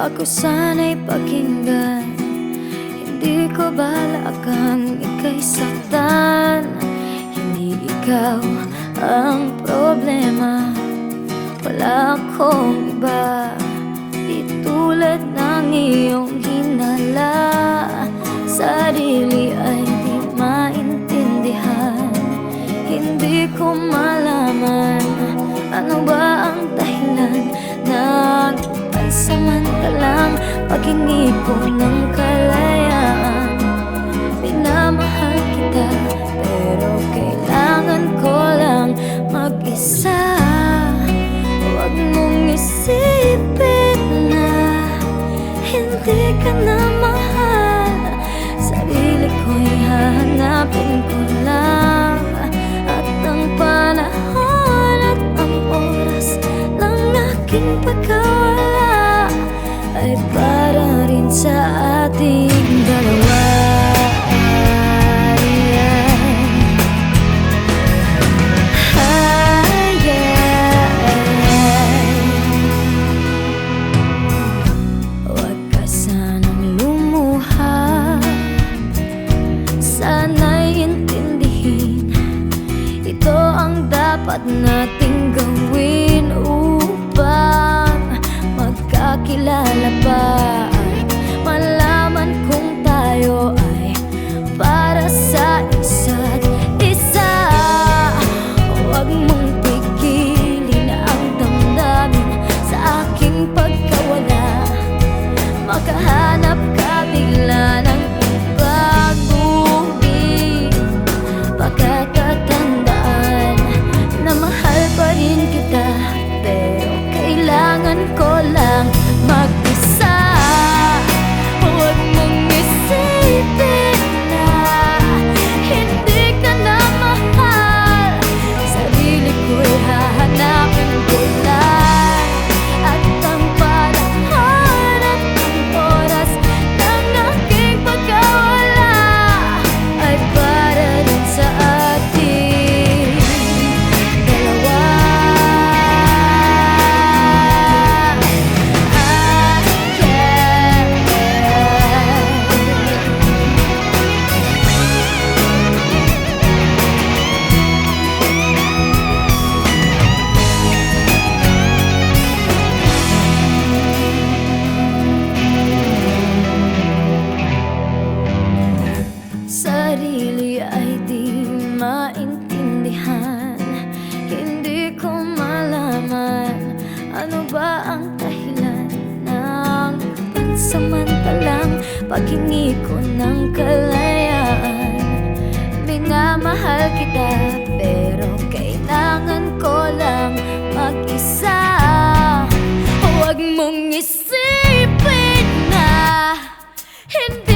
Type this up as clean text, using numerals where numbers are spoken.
Ako sana'y pakinggan, hindi ko balakang ika'y saktan. Hindi ikaw ang problema, wala akong iba. Di tulad ng iyong hinala, sarili ay di maintindihan. Hindi ko malaman ano ba ang dahilan ng pansamantalang paghingi ko ng kalayaan. Minamahal kita pero kailangan ko lang mag-isa. Huwag mong isipin na hindi ka na mahal. Sarili ko'y hahanapin ko lang, at ang panahon at ang oras ng aking pagkawala ay para rin sa ating dalawa. Huwag ka sanang lumuha, sana'y intindihin, ito ang dapat nating gawin upang magkakilala pa at malaman kung tayo ay para sa isa't isa. Huwag mong pigilin ang damdamin sa aking pagkawala. Makahanap ka bigla ng ibang ngunit pagkakatandaan na mahal pa rin kita, pero kailangan ko lang mag-isa. Huwag mong isipin na hindi ka na mahal. Sarili ko'y hahanapin ko lang, at ang panahon at ang oras ng aking pagkawala ay para rin sa ating dalawa. Sarili ay di maintindihan, hindi ko malaman ano ba ang dahilan ng pansamantalang paghingi ko ng kalayaan. Minamahal kita pero kailangan ko lang mag-isa. Huwag mong isipin na hindi